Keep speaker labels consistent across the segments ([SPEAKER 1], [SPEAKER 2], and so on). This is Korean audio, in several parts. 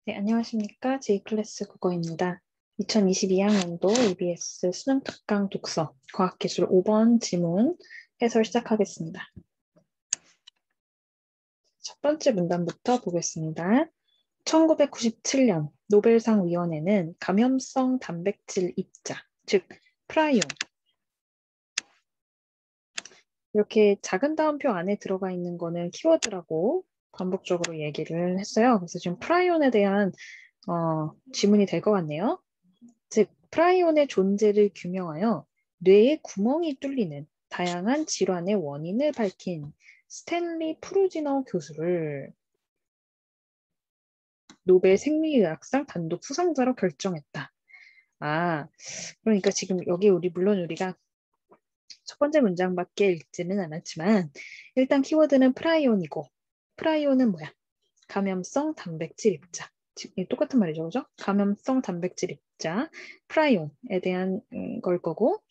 [SPEAKER 1] 네, 안녕하십니까. J클래스 국어입니다. 2022학년도 EBS 수능 특강 독서 과학기술 5번 지문 해설 시작하겠습니다. 첫 번째 문단부터 보겠습니다. 1997년 노벨상 위원회는 감염성 단백질 입자, 즉 프라이온, 이렇게 작은 따옴표 안에 들어가 있는 거는 키워드라고 반복적으로 얘기를 했어요. 그래서 지금 프라이온에 대한 지문이 될 것 같네요. 즉, 프라이온의 존재를 규명하여 뇌에 구멍이 뚫리는 다양한 질환의 원인을 밝힌 스탠리 프루지너 교수를 노벨 생리의학상 단독 수상자로 결정했다. 그러니까 지금 여기 물론 우리가 첫 번째 문장밖에 읽지는 않았지만 일단 키워드는 프라이온이고, 프라이온은 뭐야? 감염성 단백질 입자. 똑같은 말이죠, 그죠? 감염성 단백질 입자, 프라이온에 대한 걸 거고,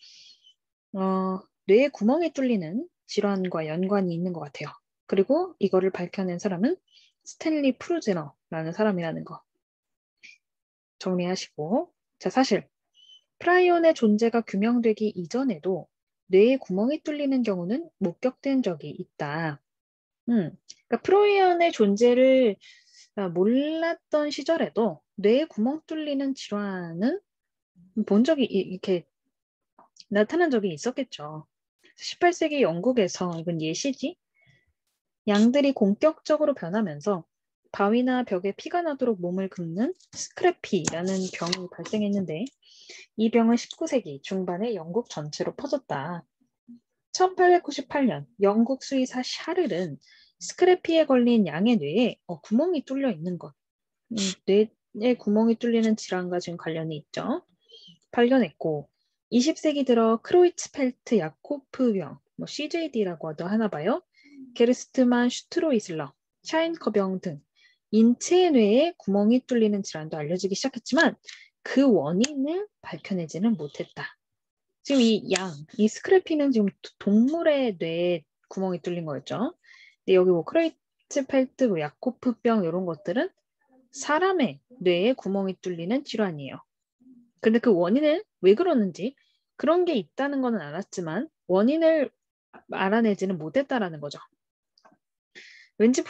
[SPEAKER 1] 뇌에 구멍이 뚫리는 질환과 연관이 있는 것 같아요. 그리고 이거를 밝혀낸 사람은 스탠리 프루지너라는 사람이라는 거 정리하시고, 자, 사실 프라이온의 존재가 규명되기 이전에도 뇌에 구멍이 뚫리는 경우는 목격된 적이 있다. 그러니까 프라이온의 존재를 몰랐던 시절에도 뇌에 구멍 뚫리는 질환은 본 적이 이렇게 나타난 적이 있었겠죠. 18세기 영국에서, 이건 예시지? 양들이 공격적으로 변하면서 바위나 벽에 피가 나도록 몸을 긁는 스크래피라는 병이 발생했는데, 이 병은 19세기 중반에 영국 전체로 퍼졌다. 1898년 영국 수의사 샤를은 스크래피에 걸린 양의 뇌에 구멍이 뚫려 있는 것, 뇌에 구멍이 뚫리는 질환과 지금 관련이 있죠. 발견했고, 20세기 들어 크로이츠펠트 야코프병, CJD라고도 하나 봐요. 게르스트만 슈트로이슬러, 샤인커병 등 인체 뇌에 구멍이 뚫리는 질환도 알려지기 시작했지만 그 원인을 밝혀내지는 못했다. 지금 이 스크래피는 지금 동물의 뇌에 구멍이 뚫린 거였죠. 근데 여기 크로이츠펠트, 야코프병 이런 것들은 사람의 뇌에 구멍이 뚫리는 질환이에요. 근데 그 원인을 왜 그러는지 그런 게 있다는 거는 알았지만 원인을 알아내지는 못했다라는 거죠. 왠지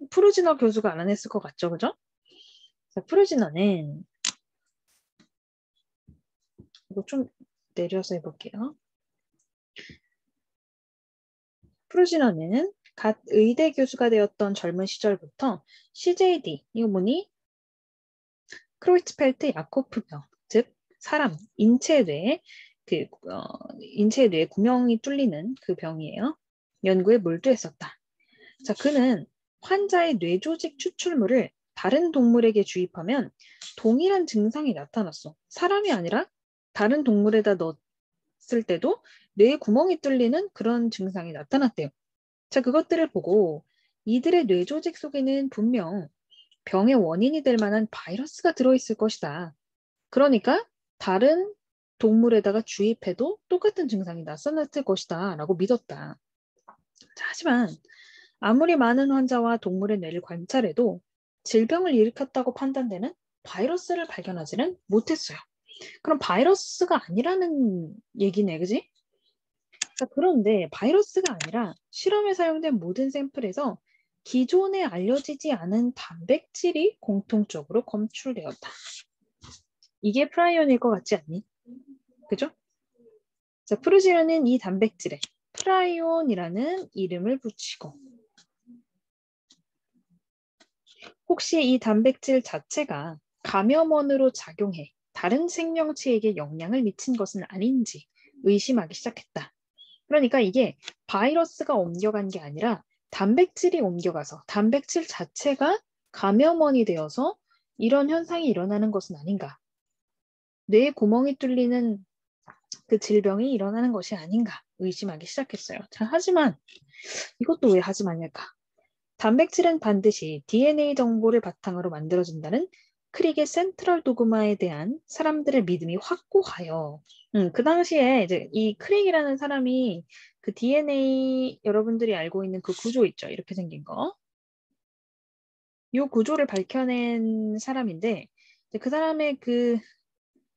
[SPEAKER 1] 프루지너 교수가 알아냈을 것 같죠, 그죠? 자, 프루지너는 이거 좀 내려서 해볼게요. 프루지너는 갓 의대 교수가 되었던 젊은 시절부터 CJD, 이거 뭐니? 크로이츠펠트 야코프병, 즉 사람 인체 뇌에 인체 뇌에 구멍이 뚫리는 그 병이에요. 연구에 몰두했었다. 자, 그는 환자의 뇌조직 추출물을 다른 동물에게 주입하면 동일한 증상이 나타났어. 사람이 아니라 다른 동물에다 넣었을 때도 뇌에 구멍이 뚫리는 그런 증상이 나타났대요. 자, 그것들을 보고 이들의 뇌조직 속에는 분명 병의 원인이 될 만한 바이러스가 들어있을 것이다. 그러니까 다른 동물에다가 주입해도 똑같은 증상이 나타났을 것이다 라고 믿었다. 자, 하지만 아무리 많은 환자와 동물의 뇌를 관찰해도 질병을 일으켰다고 판단되는 바이러스를 발견하지는 못했어요. 그럼 바이러스가 아니라는 얘기네, 그지? 자, 그런데 바이러스가 아니라 실험에 사용된 모든 샘플에서 기존에 알려지지 않은 단백질이 공통적으로 검출되었다. 이게 프라이온일 것 같지 않니? 그죠? 자, 프루지는이 이 단백질에 프라이온이라는 이름을 붙이고, 혹시 이 단백질 자체가 감염원으로 작용해 다른 생명체에게 영향을 미친 것은 아닌지 의심하기 시작했다. 그러니까 이게 바이러스가 옮겨간 게 아니라 단백질이 옮겨가서 단백질 자체가 감염원이 되어서 이런 현상이 일어나는 것은 아닌가. 뇌에 구멍이 뚫리는 그 질병이 일어나는 것이 아닌가 의심하기 시작했어요. 자, 하지만 이것도 왜 하지만일까? 단백질은 반드시 DNA 정보를 바탕으로 만들어진다는 크릭의 센트럴 도그마에 대한 사람들의 믿음이 확고하여, 그 당시에 이제 이 크릭이라는 사람이 그 DNA 여러분들이 알고 있는 그 구조 있죠. 이렇게 생긴 거. 이 구조를 밝혀낸 사람인데 그 사람의 그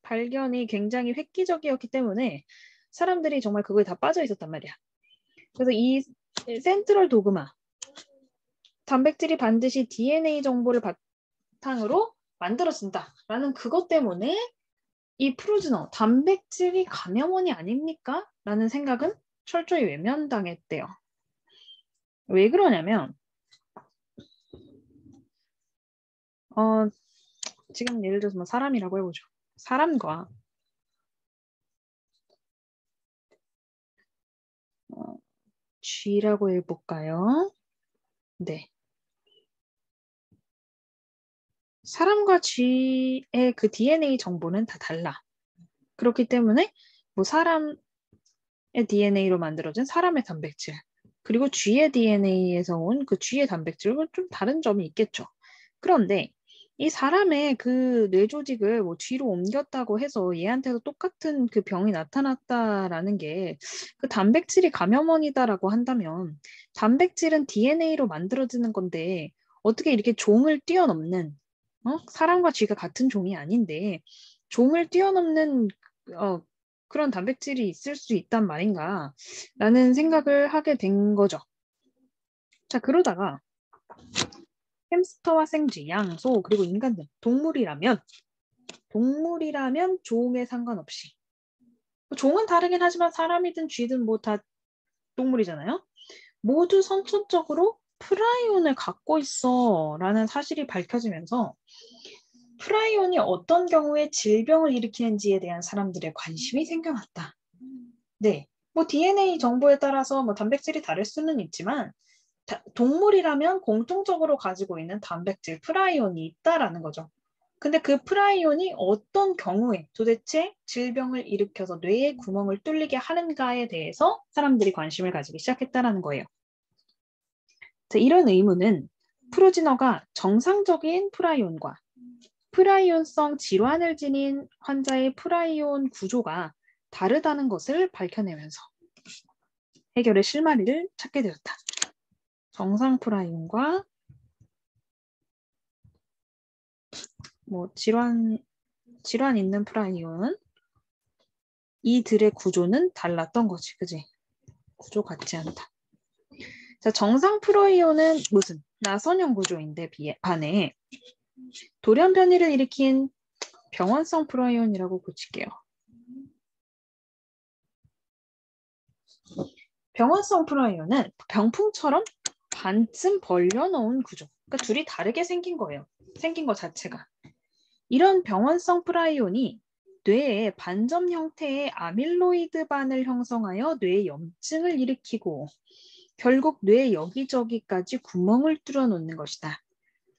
[SPEAKER 1] 발견이 굉장히 획기적이었기 때문에 사람들이 정말 그거에 다 빠져 있었단 말이야. 그래서 이 센트럴 도그마, 단백질이 반드시 DNA 정보를 바탕으로 만들어진다라는 그것 때문에 이 프루즈너, 단백질이 감염원이 아닙니까? 라는 생각은 철저히 외면당했대요. 왜 그러냐면 지금 예를 들어서 뭐 사람이라고 해보죠. 사람과 쥐라고 해볼까요? 네. 사람과 쥐의 그 DNA 정보는 다 달라. 그렇기 때문에 뭐 사람의 DNA로 만들어진 사람의 단백질, 그리고 쥐의 DNA에서 온 그 쥐의 단백질은 좀 다른 점이 있겠죠. 그런데 이 사람의 그 뇌조직을 뭐 쥐로 옮겼다고 해서 얘한테도 똑같은 그 병이 나타났다라는 게 그 단백질이 감염원이다라고 한다면 단백질은 DNA로 만들어지는 건데 어떻게 이렇게 종을 뛰어넘는 사람과 쥐가 같은 종이 아닌데 종을 뛰어넘는 그런 단백질이 있을 수 있단 말인가 라는 생각을 하게 된 거죠. 자, 그러다가 햄스터와 생쥐, 양, 소, 그리고 인간 등 동물이라면 종에 상관없이 종은 다르긴 하지만 사람이든 쥐든 뭐 다 동물이잖아요. 모두 선천적으로 프라이온을 갖고 있어 라는 사실이 밝혀지면서 프라이온이 어떤 경우에 질병을 일으키는지에 대한 사람들의 관심이 생겨났다. 네, 뭐 DNA 정보에 따라서 뭐 단백질이 다를 수는 있지만 동물이라면 공통적으로 가지고 있는 단백질 프라이온이 있다라는 거죠. 근데 그 프라이온이 어떤 경우에 도대체 질병을 일으켜서 뇌의 구멍을 뚫리게 하는가에 대해서 사람들이 관심을 가지기 시작했다라는 거예요. 자, 이런 의문은 프루지너가 정상적인 프라이온과 프라이온성 질환을 지닌 환자의 프라이온 구조가 다르다는 것을 밝혀내면서 해결의 실마리를 찾게 되었다. 정상 프라이온과 뭐 질환 있는 프라이온은 이들의 구조는 달랐던 거지, 그지? 구조 같지 않다. 자, 정상 프라이온은 무슨 나선형 구조인데 반해 돌연 변이를 일으킨 병원성 프라이온이라고 고칠게요. 병원성 프라이온은 병풍처럼 반쯤 벌려놓은 구조. 그러니까 둘이 다르게 생긴 거예요. 생긴 것 자체가. 이런 병원성 프라이온이 뇌에 반점 형태의 아밀로이드반을 형성하여 뇌 염증을 일으키고 결국 뇌 여기저기까지 구멍을 뚫어 놓는 것이다.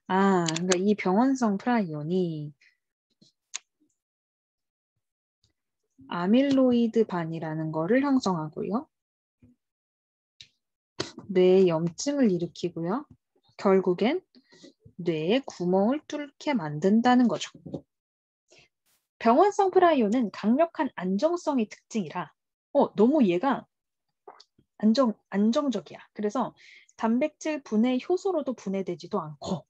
[SPEAKER 1] 그러니까 이 병원성 프라이온이 아밀로이드반이라는 거를 형성하고요. 뇌에 염증을 일으키고요. 결국엔 뇌에 구멍을 뚫게 만든다는 거죠. 병원성 프라이온은 강력한 안정성이 특징이라 너무 얘가 안정적이야. 그래서 단백질 분해 효소로도 분해되지도 않고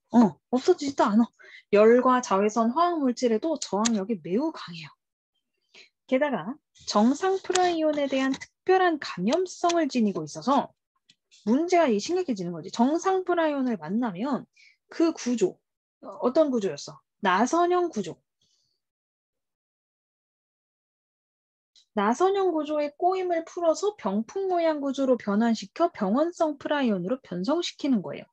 [SPEAKER 1] 없어지지도 않아. 열과 자외선 화학물질에도 저항력이 매우 강해요. 게다가 정상 프라이온에 대한 특별한 감염성을 지니고 있어서 문제가 심각해지는 거지. 정상 프라이온을 만나면 그 구조, 어떤 구조였어? 나선형 구조. 나선형 구조의 꼬임을 풀어서 병풍 모양 구조로 변환시켜 병원성 프라이온으로 변성시키는 거예요.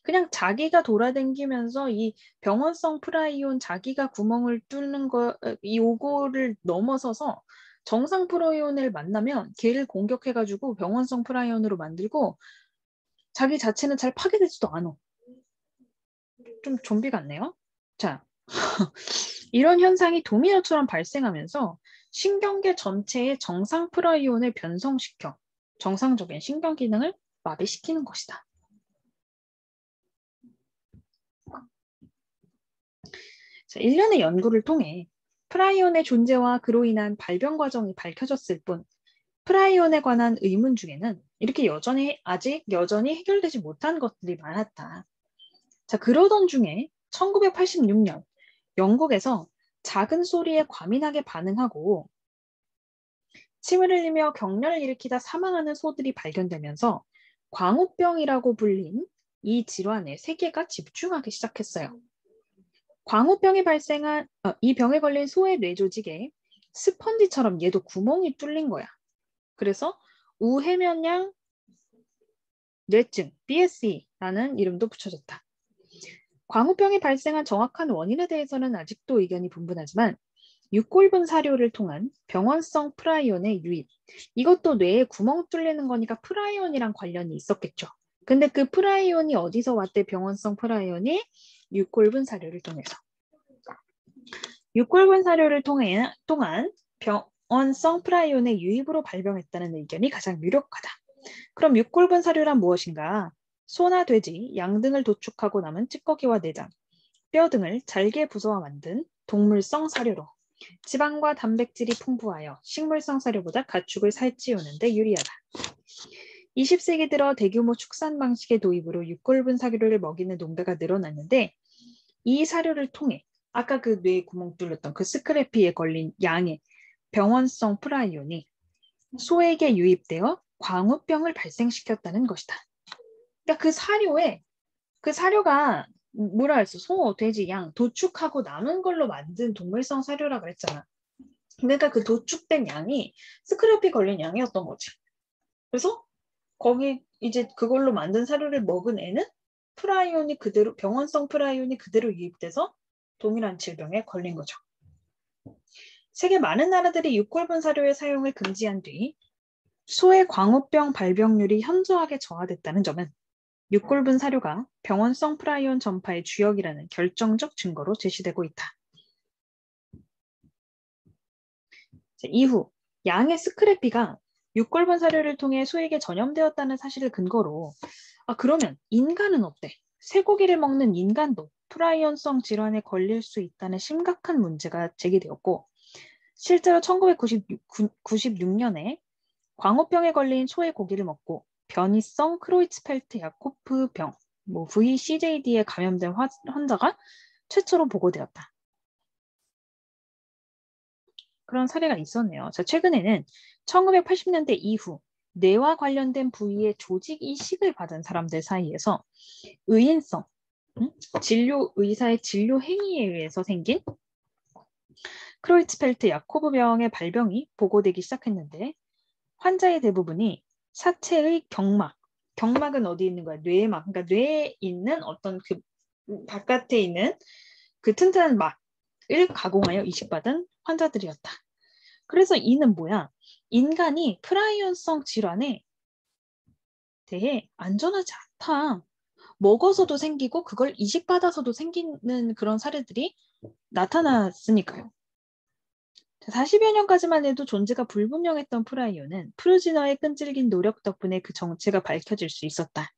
[SPEAKER 1] 그냥 자기가 돌아다니면서 이 병원성 프라이온 자기가 구멍을 뚫는 거, 요거를 넘어서서 정상 프라이온을 만나면 걔를 공격해가지고 병원성 프라이온으로 만들고 자기 자체는 잘 파괴되지도 않아. 좀 좀비 같네요. 자, 이런 현상이 도미노처럼 발생하면서 신경계 전체의 정상 프라이온을 변성시켜 정상적인 신경 기능을 마비시키는 것이다. 자, 일련의 연구를 통해 프라이온의 존재와 그로 인한 발병 과정이 밝혀졌을 뿐 프라이온에 관한 의문 중에는 이렇게 아직 여전히 해결되지 못한 것들이 많았다. 자, 그러던 중에 1986년 영국에서 작은 소리에 과민하게 반응하고 침을 흘리며 경련을 일으키다 사망하는 소들이 발견되면서 광우병이라고 불린 이 질환에 세계가 집중하기 시작했어요. 광우병이 발생한 이 병에 걸린 소의 뇌 조직에 스펀지처럼 얘도 구멍이 뚫린 거야. 그래서 우해면양 뇌증 BSE라는 이름도 붙여졌다. 광우병이 발생한 정확한 원인에 대해서는 아직도 의견이 분분하지만 육골분 사료를 통한 병원성 프라이온의 유입, 이것도 뇌에 구멍 뚫리는 거니까 프라이온이랑 관련이 있었겠죠. 근데 그 프라이온이 어디서 왔대? 병원성 프라이온이 육골분 사료를 통해서. 육골분 사료를 통한 병원성 프라이온의 유입으로 발병했다는 의견이 가장 유력하다. 그럼 육골분 사료란 무엇인가? 소나 돼지, 양 등을 도축하고 남은 찌꺼기와 내장, 뼈 등을 잘게 부숴와 만든 동물성 사료로 지방과 단백질이 풍부하여 식물성 사료보다 가축을 살찌우는 데 유리하다. 20세기 들어 대규모 축산 방식의 도입으로 육골분 사료를 먹이는 농가가 늘어났는데 이 사료를 통해 아까 그 뇌에 구멍 뚫렸던 그 스크래피에 걸린 양의 병원성 프라이온이 소에게 유입되어 광우병을 발생시켰다는 것이다. 그러니까 그 사료가 뭐라 했어? 소, 돼지, 양 도축하고 남은 걸로 만든 동물성 사료라 그랬잖아. 그러니까 그 도축된 양이 스크래피 걸린 양이었던 거지. 그래서 거기 이제 그걸로 만든 사료를 먹은 애는 프라이온이 그대로 병원성 프라이온이 그대로 유입돼서 동일한 질병에 걸린 거죠. 세계 많은 나라들이 육골분 사료의 사용을 금지한 뒤 소의 광우병 발병률이 현저하게 저하됐다는 점은 육골분 사료가 병원성 프라이온 전파의 주역이라는 결정적 증거로 제시되고 있다. 이후 양의 스크래피가 육골분 사료를 통해 소에게 전염되었다는 사실을 근거로 그러면 인간은 어때? 쇠고기를 먹는 인간도 프라이온성 질환에 걸릴 수 있다는 심각한 문제가 제기되었고 실제로 1996년에 광우병에 걸린 소의 고기를 먹고 변이성 크로이츠펠트 야코프 병, VCJD에 감염된 환자가 최초로 보고되었다. 그런 사례가 있었네요. 자, 최근에는 1980년대 이후 뇌와 관련된 부위의 조직 이식을 받은 사람들 사이에서 의인성, 진료 의사의 진료 행위에 의해서 생긴 크로이츠펠트 야코브 병의 발병이 보고되기 시작했는데 환자의 대부분이 사체의 경막은 어디 있는 거야? 뇌막. 그러니까 뇌에 있는 어떤 그 바깥에 있는 그 튼튼한 막을 가공하여 이식받은 환자들이었다. 그래서 이는 뭐야? 인간이 프라이온성 질환에 대해 안전하지 않다. 먹어서도 생기고 그걸 이식받아서도 생기는 그런 사례들이 나타났으니까요. 40여 년까지만 해도 존재가 불분명했던 프라이온은 프루지너의 끈질긴 노력 덕분에 그 정체가 밝혀질 수 있었다.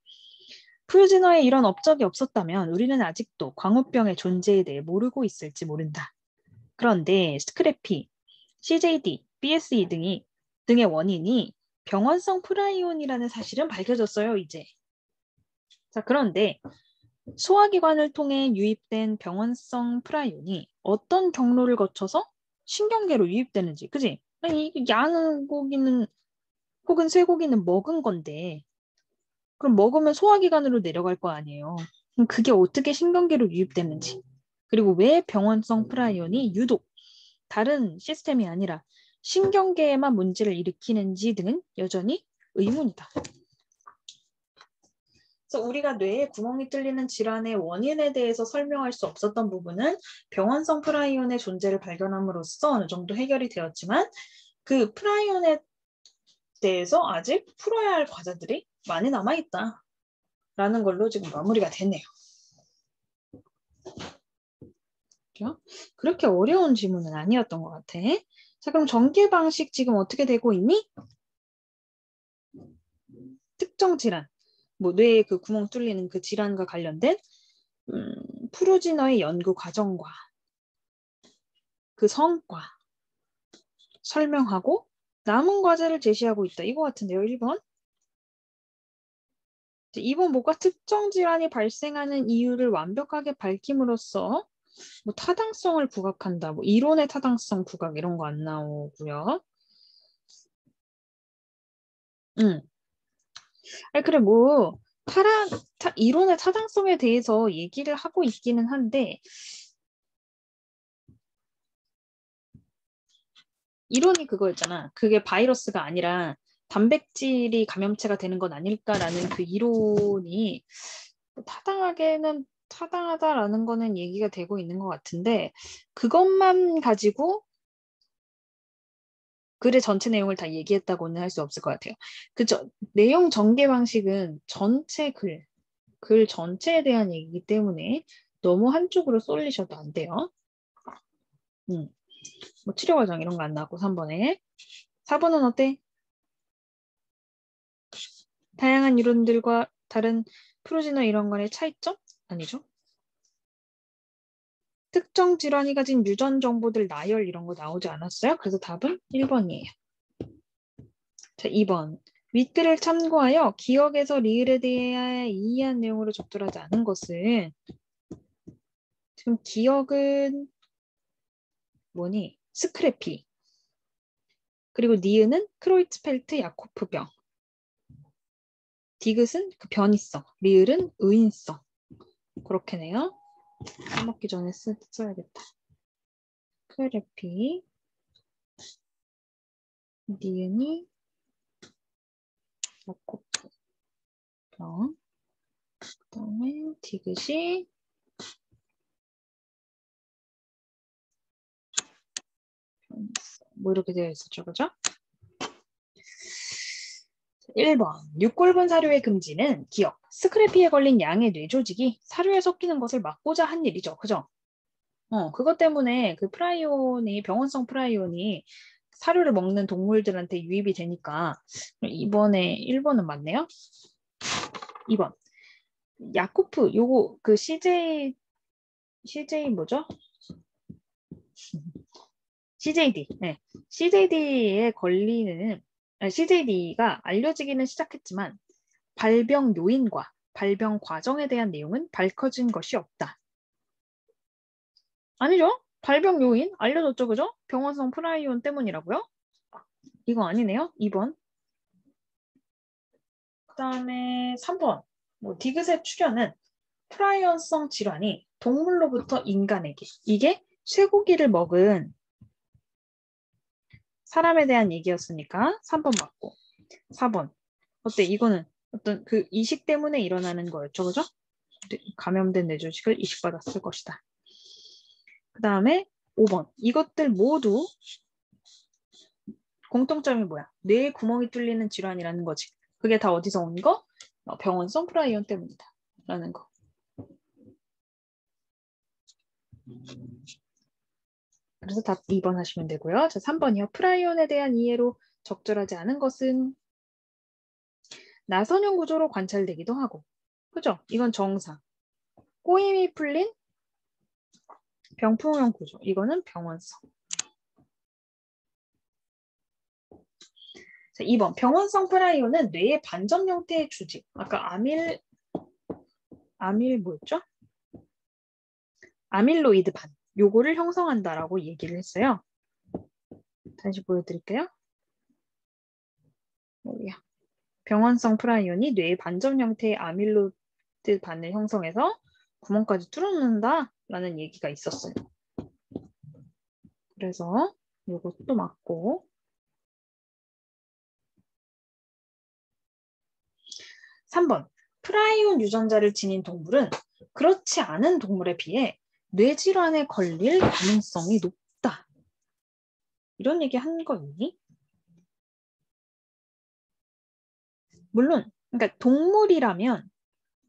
[SPEAKER 1] 프루지너에 이런 업적이 없었다면 우리는 아직도 광우병의 존재에 대해 모르고 있을지 모른다. 그런데 스크래피, CJD, BSE 등의 원인이 병원성 프라이온이라는 사실은 밝혀졌어요, 이제. 자, 그런데 소화기관을 통해 유입된 병원성 프라이온이 어떤 경로를 거쳐서 신경계로 유입되는지, 그지? 아니, 양고기는 혹은 쇠고기는 먹은 건데, 그럼 먹으면 소화기관으로 내려갈 거 아니에요. 그럼 그게 어떻게 신경계로 유입되는지, 그리고 왜 병원성 프라이온이 유독 다른 시스템이 아니라 신경계에만 문제를 일으키는지 등은 여전히 의문이다. 그래서 우리가 뇌에 구멍이 뚫리는 질환의 원인에 대해서 설명할 수 없었던 부분은 병원성 프라이온의 존재를 발견함으로써 어느 정도 해결이 되었지만 그 프라이온에 대해서 아직 풀어야 할 과제들이 많이 남아있다 라는 걸로 지금 마무리가 됐네요. 그렇게 어려운 질문은 아니었던 것 같아. 자, 그럼 전개 방식 지금 어떻게 되고 있니? 특정 질환, 뇌에 그 구멍 뚫리는 그 질환과 관련된 프루지너의 연구 과정과 그 성과 설명하고 남은 과제를 제시하고 있다. 이거 같은데요, 1번? 2번 뭐가 특정 질환이 발생하는 이유를 완벽하게 밝힘으로써 뭐 타당성을 부각한다. 뭐 이론의 타당성 부각 이런 거 안 나오고요. 아니 그래 뭐 이론의 타당성에 대해서 얘기를 하고 있기는 한데 이론이 그거였잖아. 그게 바이러스가 아니라 단백질이 감염체가 되는 건 아닐까라는 그 이론이 타당하다라는 거는 얘기가 되고 있는 것 같은데 그것만 가지고 글의 전체 내용을 다 얘기했다고는 할 수 없을 것 같아요. 그죠? 내용 전개 방식은 전체 글 전체에 대한 얘기이기 때문에 너무 한쪽으로 쏠리셔도 안 돼요. 뭐 치료 과정 이런 거 안 나왔고 3번에. 4번은 어때? 다양한 이론들과 다른 프로지너 이런 간의 차이점? 아니죠. 특정 질환이 가진 유전 정보들 나열 이런 거 나오지 않았어요? 그래서 답은 1번이에요. 자, 2번. 윗글을 참고하여 기억에서 리을에 대해 이해한 내용으로 적절하지 않은 것은 지금 기억은 뭐니? 스크래피. 그리고 니은은 크로이츠펠트 야코프병. 디귿은 그 변이성. 리을은 의인성. 그렇게네요. 써먹기 전에 써야겠다. 크래피. 니은이 야코프병. 그 다음에 디귿이 뭐 이렇게 되어 있었죠, 그죠? 1번. 육골분 사료의 금지는 기억, 스크래피에 걸린 양의 뇌조직이 사료에 섞이는 것을 막고자 한 일이죠. 그죠? 그것 때문에 그 프라이온이, 병원성 프라이온이 사료를 먹는 동물들한테 유입이 되니까 이번에 1번은 맞네요. 2번. 야코프, 요거 그 CJ 뭐죠? CJD. 네. CJD에 걸리는 CJD가 알려지기는 시작했지만 발병 요인과 발병 과정에 대한 내용은 밝혀진 것이 없다. 아니죠? 발병 요인 알려졌죠, 그죠? 병원성 프라이온 때문이라고요? 이거 아니네요. 2번. 그 다음에 3번. 뭐 디귿의 출현은 프라이온성 질환이 동물로부터 인간에게 이게 쇠고기를 먹은 사람에 대한 얘기였으니까 3번 맞고 4번. 어때? 이거는 어떤 그 이식 때문에 일어나는 거였죠, 그죠? 감염된 뇌조직을 이식받았을 것이다. 그 다음에 5번. 이것들 모두 공통점이 뭐야? 뇌에 구멍이 뚫리는 질환이라는 거지. 그게 다 어디서 온 거? 병원성 프라이온 때문이다. 라는 거. 그래서 답 2번 하시면 되고요. 자, 3번이요. 프라이온에 대한 이해로 적절하지 않은 것은 나선형 구조로 관찰되기도 하고. 그죠? 이건 정상. 꼬임이 풀린 병풍형 구조. 이거는 병원성. 자, 2번. 병원성 프라이온은 뇌의 반점 형태의 주직. 아까 아밀 뭐였죠? 아밀로이드 반. 요거를 형성한다라고 얘기를 했어요. 다시 보여드릴게요. 여기야. 병원성 프라이온이 뇌의 반점 형태의 아밀로이드 반을 형성해서 구멍까지 뚫어놓는다라는 얘기가 있었어요. 그래서 요것도 맞고 3번. 프라이온 유전자를 지닌 동물은 그렇지 않은 동물에 비해 뇌질환에 걸릴 가능성이 높다. 이런 얘기 한 거 있니? 물론 그러니까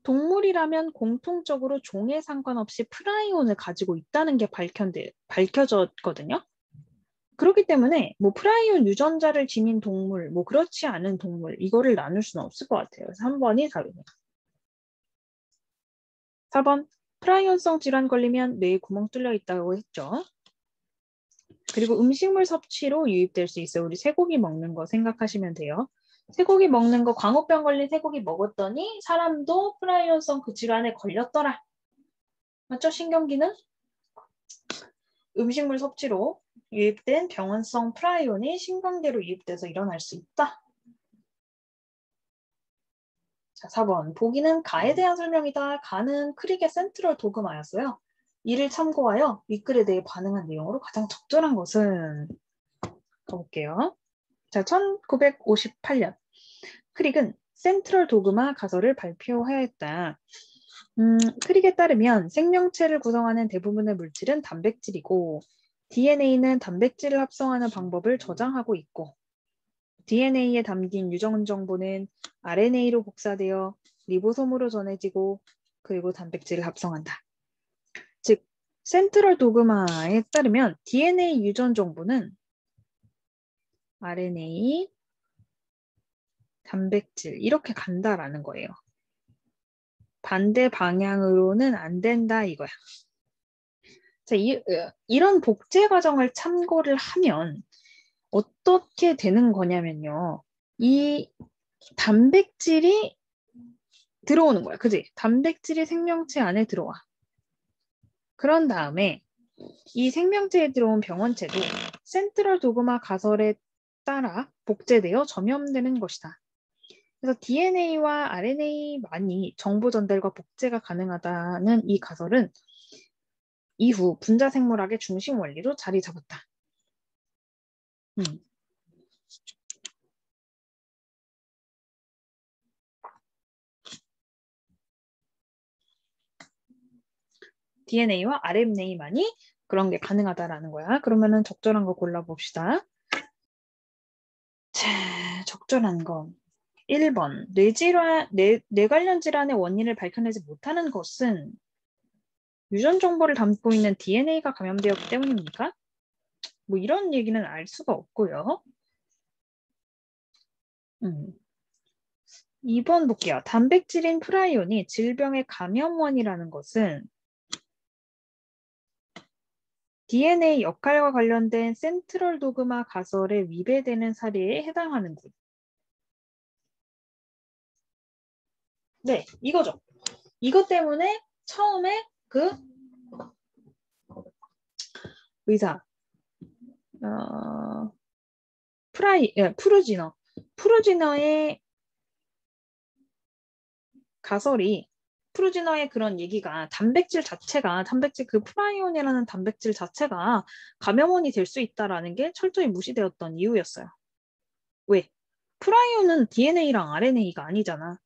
[SPEAKER 1] 동물이라면 공통적으로 종에 상관없이 프라이온을 가지고 있다는 게 밝혀졌거든요. 그렇기 때문에 뭐 프라이온 유전자를 지닌 동물, 뭐 그렇지 않은 동물 이거를 나눌 수는 없을 것 같아요. 그래서 3번이 답입니다. 4번. 프라이온성 질환 걸리면 뇌에 구멍 뚫려 있다고 했죠. 그리고 음식물 섭취로 유입될 수 있어요. 우리 쇠고기 먹는 거 생각하시면 돼요. 쇠고기 먹는 거, 광우병 걸린 쇠고기 먹었더니 사람도 프라이온성 그 질환에 걸렸더라. 맞죠? 신경기능? 음식물 섭취로 유입된 병원성 프라이온이 신관계로 유입돼서 일어날 수 있다. 자, 4번. 보기는 가에 대한 설명이다. 가는 크릭의 센트럴 도그마였어요. 이를 참고하여 윗글에 대해 반응한 내용으로 가장 적절한 것은 가볼게요. 자, 1958년 크릭은 센트럴 도그마 가설을 발표하였다. 크릭에 따르면 생명체를 구성하는 대부분의 물질은 단백질이고 DNA는 단백질을 합성하는 방법을 저장하고 있고 DNA에 담긴 유전 정보는 RNA로 복사되어 리보솜으로 전해지고 그리고 단백질을 합성한다. 즉, 센트럴 도그마에 따르면 DNA 유전 정보는 RNA, 단백질 이렇게 간다라는 거예요. 반대 방향으로는 안 된다 이거야. 자, 이런 복제 과정을 참고를 하면 어떻게 되는 거냐면요. 이 단백질이 들어오는 거야. 그지? 단백질이 생명체 안에 들어와. 그런 다음에 이 생명체에 들어온 병원체도 센트럴 도그마 가설에 따라 복제되어 점염되는 것이다. 그래서 DNA와 RNA만이 정보 전달과 복제가 가능하다는 이 가설은 이후 분자생물학의 중심 원리로 자리 잡았다. DNA와 RNA만이 그런 게 가능하다라는 거야. 그러면은 적절한 거 골라봅시다. 자, 적절한 거. 1번. 뇌 관련 질환의 원인을 밝혀내지 못하는 것은 유전 정보를 담고 있는 DNA가 감염되었기 때문입니까? 뭐 이런 얘기는 알 수가 없고요. 2번 볼게요. 단백질인 프라이온이 질병의 감염원이라는 것은 DNA 역할과 관련된 센트럴 도그마 가설에 위배되는 사례에 해당하는군. 네, 이거죠. 이것 때문에 처음에 그 의사 프루지너의 가설이 프루지너의 그런 얘기가 단백질 그 프라이온이라는 단백질 자체가 감염원이 될 수 있다라는 게 철저히 무시되었던 이유였어요. 왜? 프라이온은 DNA랑 RNA가 아니잖아.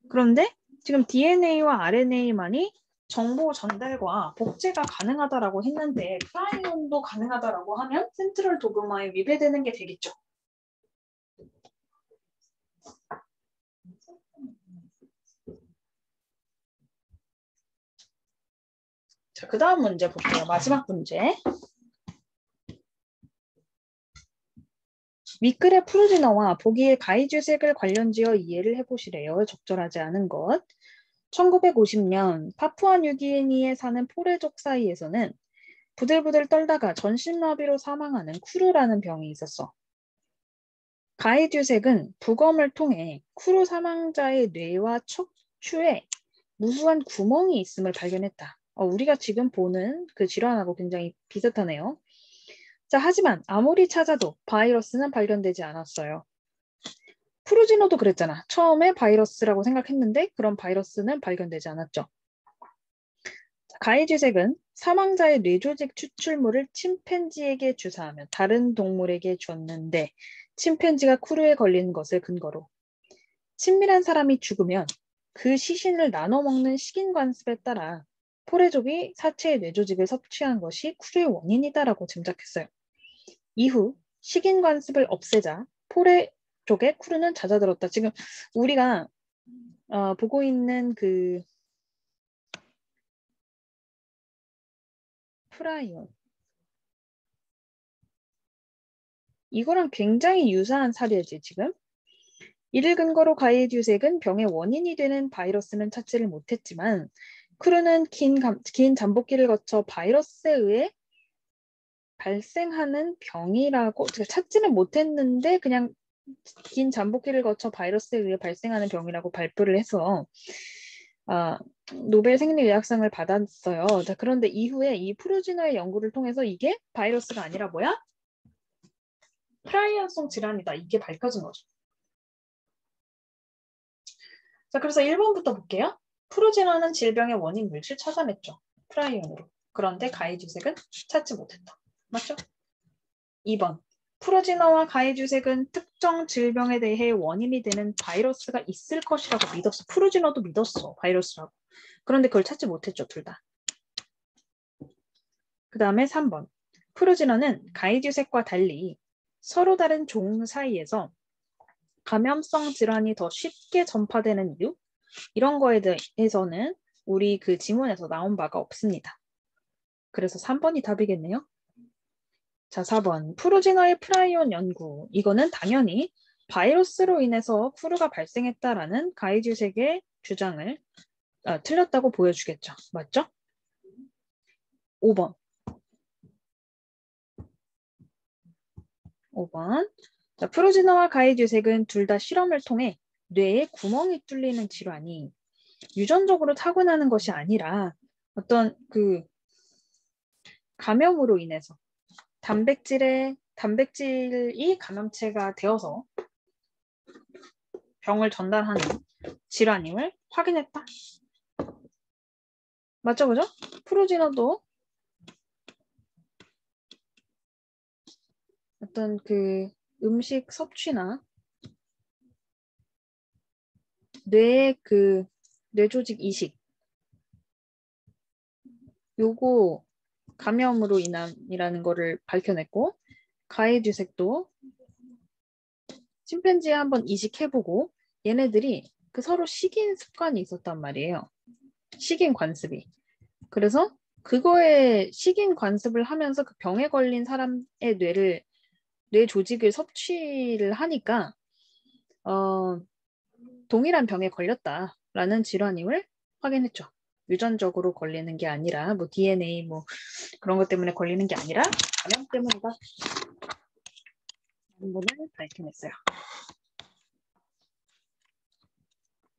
[SPEAKER 1] 그런데 지금 DNA와 RNA만이 정보 전달과 복제가 가능하다라고 했는데 프라이온도 가능하다라고 하면 센트럴 도그마에 위배되는 게 되겠죠. 자, 그 다음 문제 볼게요. 마지막 문제. 윗글의 프루지너와 보기의 가이주색을 관련지어 이해를 해보시래요. 적절하지 않은 것. 1950년 파푸아뉴기니에 사는 포레족 사이에서는 부들부들 떨다가 전신마비로 사망하는 쿠루라는 병이 있었어. 가이듀색은 부검을 통해 쿠루 사망자의 뇌와 척추에 무수한 구멍이 있음을 발견했다. 우리가 지금 보는 그 질환하고 굉장히 비슷하네요. 자, 하지만 아무리 찾아도 바이러스는 발견되지 않았어요. 프루지노도 그랬잖아. 처음에 바이러스라고 생각했는데 그런 바이러스는 발견되지 않았죠. 가이쥐색은 사망자의 뇌조직 추출물을 침팬지에게 주사하며 다른 동물에게 줬는데 침팬지가 쿠루에 걸린 것을 근거로 친밀한 사람이 죽으면 그 시신을 나눠 먹는 식인 관습에 따라 포레족이 사체의 뇌조직을 섭취한 것이 쿠루의 원인이다라고 짐작했어요. 이후 식인 관습을 없애자 포레족의 쿠루는 잦아들었다. 지금 우리가 보고 있는 그 프라이온 이거랑 굉장히 유사한 사례지 지금. 이를 근거로 가이듀색은 병의 원인이 되는 바이러스는 찾지를 못했지만 크루는 긴 잠복기를 거쳐 바이러스에 의해 발생하는 병이라고 찾지는 못했는데 그냥 긴 잠복기를 거쳐 바이러스에 의해 발생하는 병이라고 발표를 해서 노벨 생리의학상을 받았어요. 자, 그런데 이후에 이 프루지너의 연구를 통해서 이게 바이러스가 아니라 뭐야? 프라이언성 질환이다. 이게 밝혀진 거죠. 자, 그래서 1번부터 볼게요. 프루지너는 질병의 원인 물질 찾아냈죠. 프라이온으로. 그런데 가해주색은 찾지 못했다. 맞죠? 2번. 프루지너와 가해주색은 특정 질병에 대해 원인이 되는 바이러스가 있을 것이라고 믿었어. 프루지너도 믿었어. 바이러스라고. 그런데 그걸 찾지 못했죠. 둘 다. 그 다음에 3번. 프루지너는 가해주색과 달리 서로 다른 종 사이에서 감염성 질환이 더 쉽게 전파되는 이유? 이런 거에 대해서는 우리 그 지문에서 나온 바가 없습니다. 그래서 3번이 답이겠네요. 자, 4번. 프루지너의 프라이온 연구. 이거는 당연히 바이러스로 인해서 프루가 발생했다라는 가이주색의 주장을 틀렸다고 보여주겠죠. 맞죠? 5번. 5번. 자, 프루지너와 가이주색은 둘 다 실험을 통해 뇌에 구멍이 뚫리는 질환이 유전적으로 타고나는 것이 아니라 어떤 그 감염으로 인해서 단백질이 감염체가 되어서 병을 전달하는 질환임을 확인했다. 맞죠, 그죠? 프루지너도 어떤 그 음식 섭취나 뇌의 그 뇌조직 이식 요거 감염으로 인함이라는 거를 밝혀냈고 가해주색도 침팬지에 한번 이식해보고 얘네들이 그 서로 식인 습관이 있었단 말이에요. 식인 관습이. 그래서 그거에 식인 관습을 하면서 그 병에 걸린 사람의 뇌 조직을 섭취를 하니까 동일한 병에 걸렸다라는 질환임을 확인했죠. 유전적으로 걸리는 게 아니라 뭐 DNA 뭐 그런 것 때문에 걸리는 게 아니라 감염 때문이다. 라는 것을 밝혀냈어요.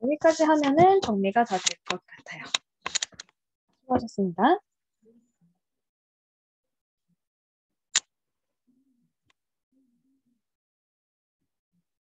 [SPEAKER 1] 여기까지 하면은 정리가 다 될 것 같아요. 수고하셨습니다.